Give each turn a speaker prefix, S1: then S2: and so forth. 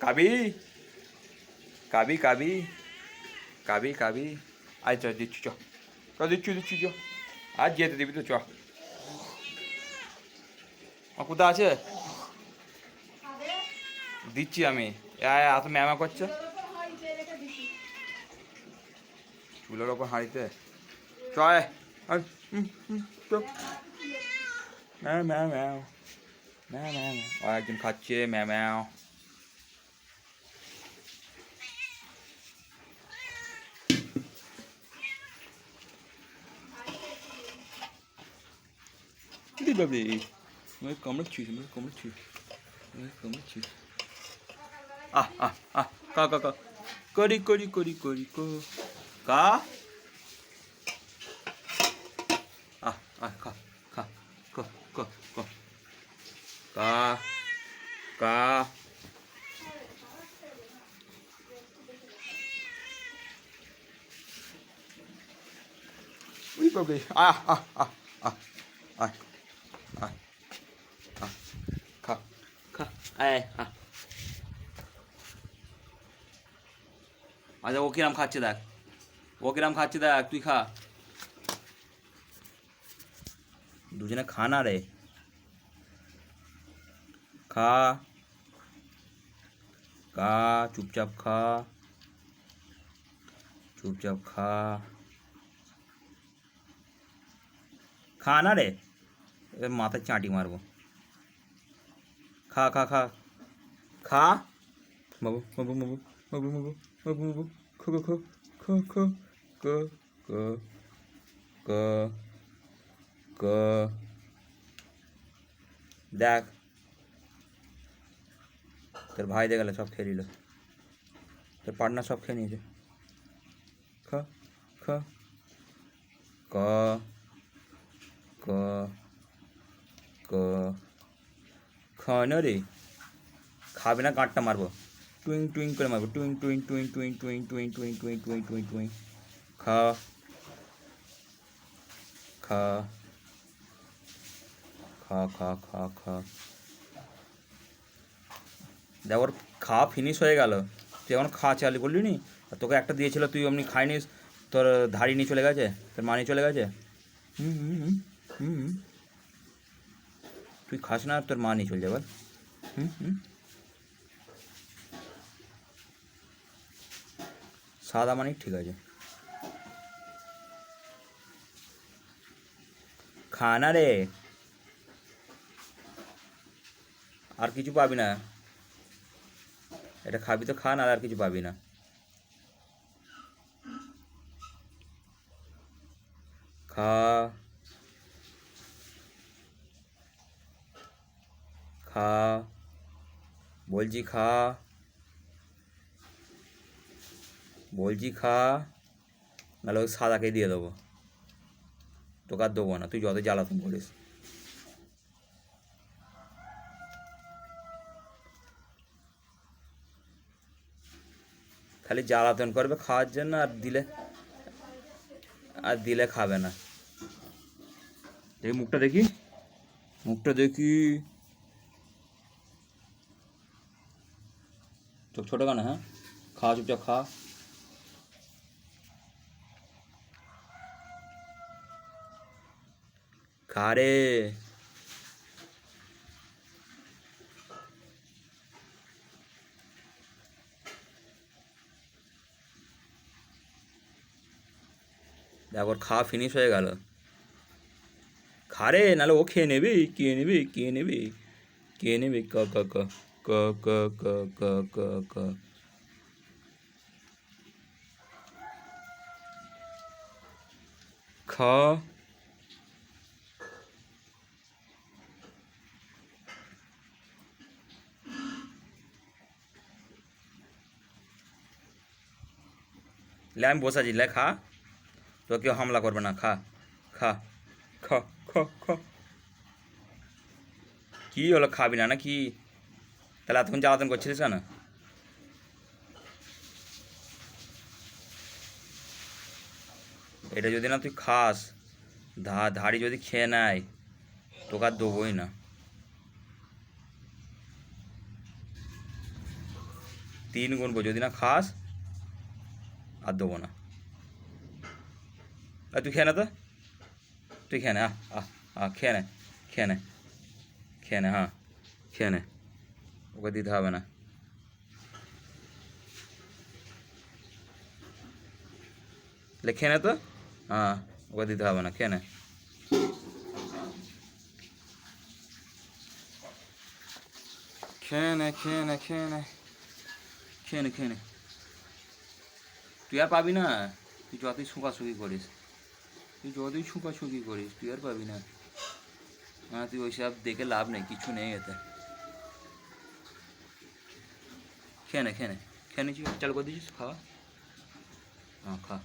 S1: কাবি কাবি কাবি কাবি কাবি আয় চ দিচ্ছি চ দিচ্ছি চ আর যেতে দিবি তো চ কোথা আছে দিচ্ছি আমি এত ম্যামা করছে চুলের ওপর হাঁড়িতে চয় ম্যাও ম্যাও ম্যাও ম্যাও ম্যাও ও একজন খাচ্ছে ম্যাও ম্যাও বাবি কামড়াচ্ছিস কা কা কা করি করি করি করি কা খা খা ক ক ক কা কা উই বাবি খা খা আচ্ছা ও কিরাম খাচ্ছে দেখ তুই খা দুজনে খা না রে খা চুপচাপ খা না রে এবার মাথায় চাঁটি মারবো খা বাবু খো দেখ তোর ভাই দেখে গেল সব খেয়ে নিল তোর পার্টনার সব খেয়ে নিয়েছে ক খাওয়ানো রে খাবে না গাঁটটা মারবো টুইং করে মারবো টুইং খা দেখ ওর খাওয়া ফিনিশ হয়ে গেল তুই এখন খাওয়া চালি বললি নি আর তোকে একটা দিয়েছিল তুই অমনি খাইনিস তোর ধাড়ি নিয়ে চলে গেছে তোর মা নিয়ে চলে গেছে তুই খাস না তোর মা নিয়ে চলে যাবে সাদা মানিক ঠিক আছে খা না রে আর কিছু পাবি না এটা খাবি তো খা না আর কিছু পাবি না খা বলছি খা নাহলে ওই সাদাকে দিয়ে দেবো তোকে আর দেবো না তুই যত জ্বালাতন করিস খালি জ্বালাতন করবে খাওয়ার জন্য আর দিলে খাবে না দেখি মুখটা দেখি চোখ ছোটো কেন হ্যাঁ খাওয়া চুপচাপ খা রে দেখ ওর খাওয়া ফিনিশ হয়ে গেল খা রে নাহলে ও খেয়ে নেবে ক খা লে আমি বসে আছি লে খা তো কেউ হামলা করবে না খা কি হলো খাবি না কি তাহলে এতক্ষণ জ্বালাতন করছিলিস না এটা যদি না তুই খাস ধাড়ি যদি খেয়ে নেয় তোকে আর দেবোই না 3 গুনবো, যদি না খাস আর দেবো না। তুই খেয়ে নে তো, তুই খেয়ে নে, খেয়ে নে, খেয়ে নে, খেয়ে নে, হ্যাঁ খেয়ে নে, ওকে দিতে হবে না। খেয়ে নে তো, হ্যাঁ ওকে দিতে হবে না, খেয়ে নে। খেয়ে নে, খেয়ে নে, খেয়ে নে, খেয়ে নে, খেয়ে নে। তুই আর পাবি না, তুই যতই ছুঁকাছুকি করিস, তুই আর পাবি না। হ্যাঁ তুই ওইসব দেখে লাভ নেই, কিছু নেই এতে। খেয়ে নে, খেয়ে নে, খেয়ে নিচ্ছি, চালু করে দিয়েছিস খাওয়া, হ্যাঁ খা।